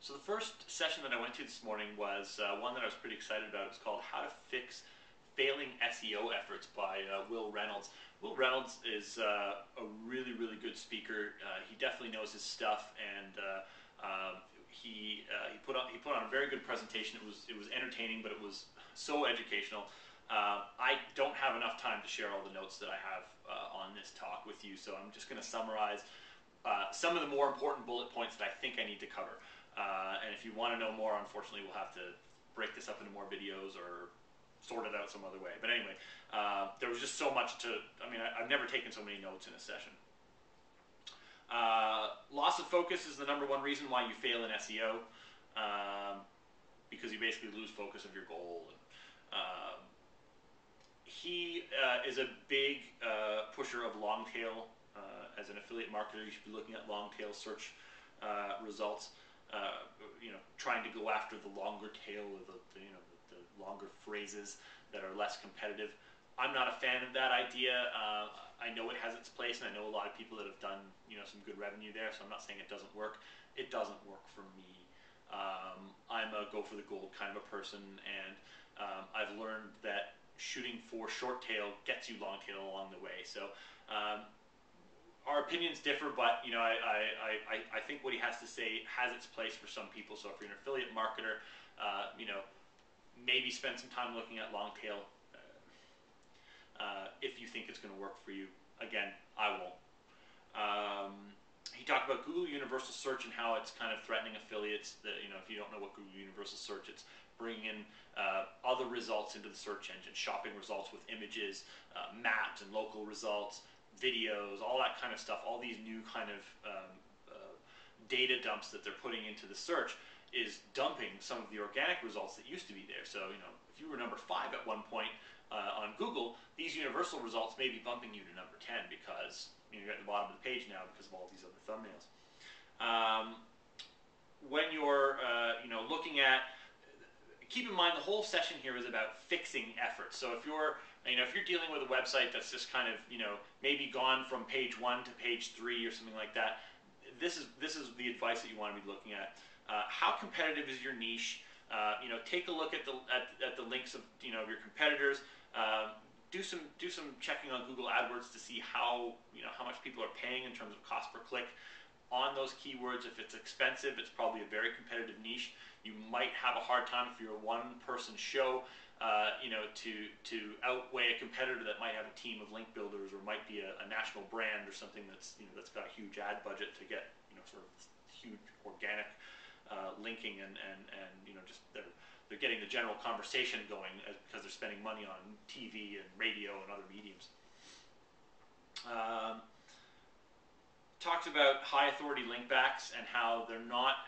So the first session that I went to this morning was one that I was pretty excited about. It's called How to Fix Failing SEO Efforts by Will Reynolds. Will Reynolds is a really, really good speaker. He definitely knows his stuff, and he put on a very good presentation. It was entertaining, but it was so educational. I don't have enough time to share all the notes that I have on this talk with you, so I'm just going to summarize some of the more important bullet points that I think I need to cover. And if you want to know more, unfortunately, we'll have to break this up into more videos or sort it out some other way. But anyway, there was just so much to, I've never taken so many notes in a session. Loss of focus is the #1 reason why you fail in SEO, because you basically lose focus of your goal. He is a big pusher of long tail. As an affiliate marketer, you should be looking at long tail search results. Trying to go after the longer tail or the longer phrases that are less competitive. I'm not a fan of that idea. I know it has its place, and I know a lot of people that have done some good revenue there. So I'm not saying it doesn't work. It doesn't work for me. I'm a go for the gold kind of a person, and I've learned that shooting for short tail gets you long tail along the way. So our opinions differ, but I think what he has to say has its place for some people. So if you're an affiliate marketer, maybe spend some time looking at long tail if you think it's going to work for you. Again, I won't. He talked about Google Universal Search and how it's kind of threatening affiliates. That if you don't know what Google Universal Search, it's bringing in other results into the search engine, shopping results with images, maps and local results, videos, all that kind of stuff. All these new kind of data dumps that they're putting into the search is dumping some of the organic results that used to be there. So if you were number 5 at one point on Google, these universal results may be bumping you to number 10 because you're at the bottom of the page now because of all these other thumbnails. When you're looking at, keep in mind the whole session here is about fixing efforts. So if you're dealing with a website that's just kind of maybe gone from page 1 to page 3 or something like that, this is the advice that you want to be looking at. How competitive is your niche? Take a look at the links of your competitors. Do some checking on Google AdWords to see how much people are paying in terms of cost per click on those keywords. If it's expensive, it's probably a very competitive niche. You might have a hard time if you're a one-person show, to outweigh a competitor that might have a team of link builders or might be a national brand or something that's got a huge ad budget to get sort of huge organic linking and just they're getting the general conversation going because they're spending money on TV and radio and other mediums. Talked about high authority link backs and how they're not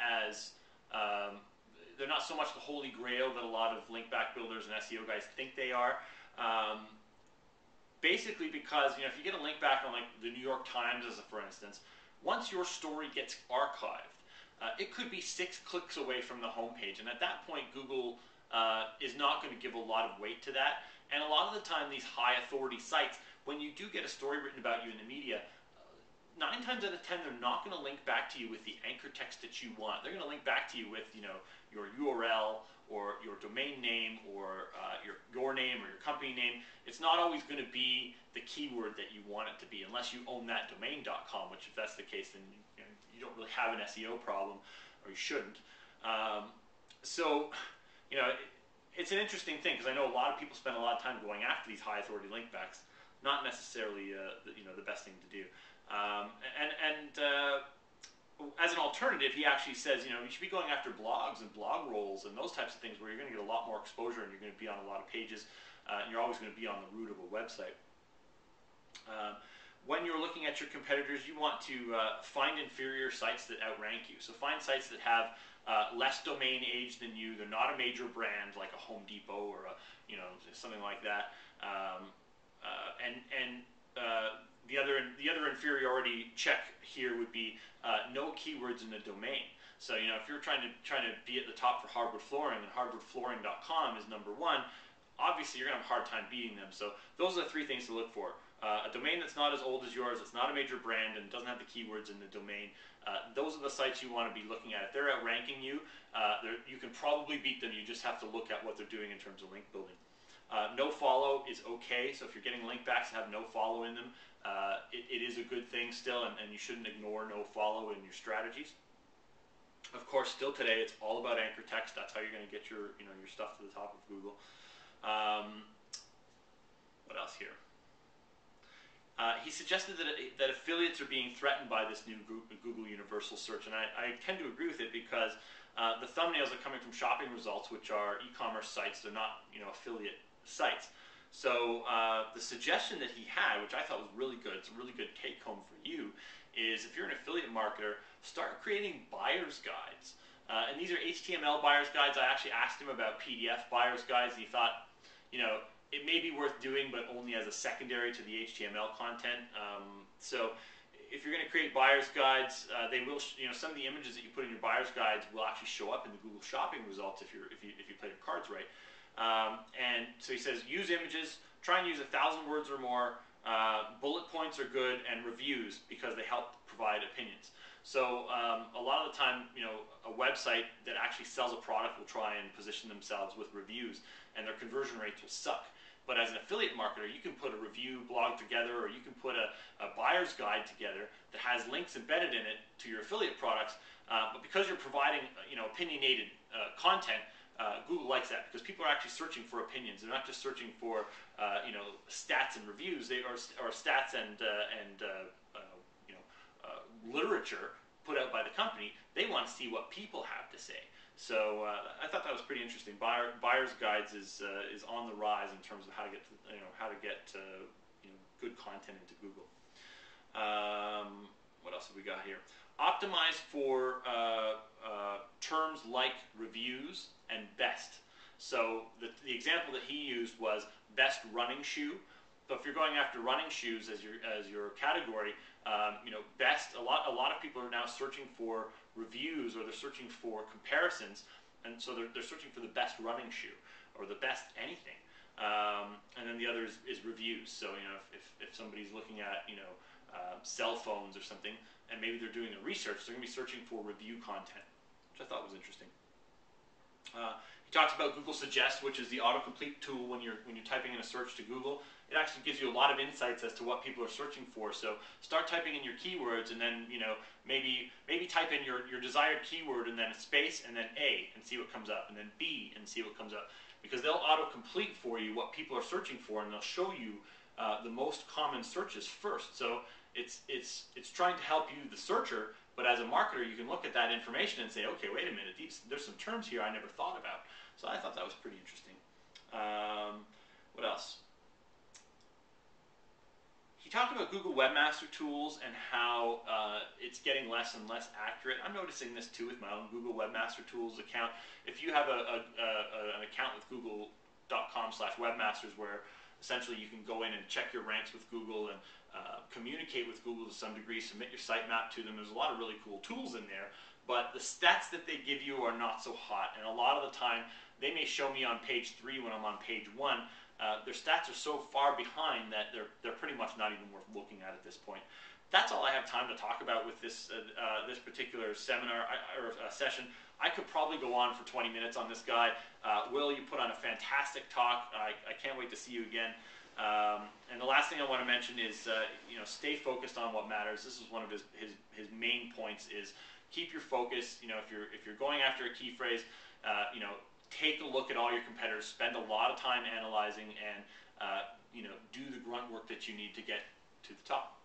so much the holy grail that a lot of link back builders and SEO guys think they are. Basically because if you get a link back on like the New York Times for instance, once your story gets archived, it could be 6 clicks away from the homepage, and at that point Google is not going to give a lot of weight to that. And a lot of the time these high authority sites, when you do get a story written about you in the media, 9 times out of 10 they're not going to link back to you with the anchor text that you want. They're going to link back to you with your URL or your domain name or your name or your company name. It's not always going to be the keyword that you want it to be unless you own that domain.com, which if that's the case then you don't really have an SEO problem, or you shouldn't. So it's an interesting thing because I know a lot of people spend a lot of time going after these high authority link backs. Not necessarily the best thing to do. As an alternative, he actually says you should be going after blogs and blog rolls and those types of things where you're going to get a lot more exposure and you're going to be on a lot of pages. And you're always going to be on the root of a website. When you're looking at your competitors, you want to find inferior sites that outrank you. So find sites that have less domain age than you. They're not a major brand like a Home Depot or something like that. The other inferiority check here would be no keywords in the domain. So if you're trying to be at the top for hardwood flooring and hardwoodflooring.com is #1, obviously you're going to have a hard time beating them. So those are the 3 things to look for. A domain that's not as old as yours, it's not a major brand, and doesn't have the keywords in the domain, those are the sites you want to be looking at. If they're outranking you, you can probably beat them. You just have to look at what they're doing in terms of link building. No follow is okay, so if you're getting link backs that have no follow in them, it is a good thing still, and you shouldn't ignore no follow in your strategies. Of course, still today, it's all about anchor text. That's how you're going to get your stuff to the top of Google. What else here? He suggested that affiliates are being threatened by this new Google Universal Search, and I tend to agree with it because the thumbnails are coming from shopping results, which are e-commerce sites. They're not affiliate sites. So the suggestion that he had, which I thought was really good, it's a really good take home for you, is if you're an affiliate marketer, start creating buyer's guides. And these are HTML buyer's guides. I actually asked him about PDF buyer's guides, and he thought, it may be worth doing, but only as a secondary to the HTML content. So if you're going to create buyer's guides, they will, some of the images that you put in your buyer's guides will actually show up in the Google Shopping results if you play your cards right. And so he says, use images, try and use 1,000 words or more. Bullet points are good, and reviews, because they help provide opinions. So a lot of the time, a website that actually sells a product will try and position themselves with reviews, and their conversion rates will suck. But as an affiliate marketer, you can put a review blog together, or you can put a buyer's guide together that has links embedded in it to your affiliate products. But because you're providing opinionated content, Google likes that, because people are actually searching for opinions. They're not just searching for stats and reviews, or stats and literature put out by the company. They want to see what people have to say. So I thought that was pretty interesting. Buyer's guides is on the rise in terms of how to get good content into Google. What else have we got here? Optimize for terms like reviews and best. So the example that he used was best running shoe. So if you're going after running shoes as your category, best. A lot of people are now searching for reviews, or they're searching for comparisons, and so they're searching for the best running shoe or the best anything. And then the other is reviews. So if somebody's looking at cell phones or something, and maybe they're doing a research, they're going to be searching for review content, which I thought was interesting. He talks about Google Suggest, which is the autocomplete tool when you're typing in a search to Google. It actually gives you a lot of insights as to what people are searching for. So start typing in your keywords, and then maybe type in your desired keyword, and then a space, and then A, and see what comes up, and then B, and see what comes up, because they'll autocomplete for you what people are searching for, and they'll show you the most common searches first. So it's trying to help you, the searcher, but as a marketer, you can look at that information and say, okay, wait a minute, there's some terms here I never thought about. So I thought that was pretty interesting. What else? He talked about Google Webmaster Tools and how it's getting less and less accurate. I'm noticing this too with my own Google Webmaster Tools account. If you have an account with google.com/webmasters, where essentially you can go in and check your ranks with Google and communicate with Google to some degree, submit your sitemap to them. There's a lot of really cool tools in there, but the stats that they give you are not so hot. And a lot of the time, they may show me on page 3 when I'm on page 1. Their stats are so far behind that they're pretty much not even worth looking at this point. That's all I have time to talk about with this this particular seminar or session. I could probably go on for 20 minutes on this guy. Will, you put on a fantastic talk. I can't wait to see you again. And the last thing I want to mention is, stay focused on what matters. This is one of his main points: is keep your focus. If you're going after a key phrase, take a look at all your competitors. Spend a lot of time analyzing, and do the grunt work that you need to get to the top.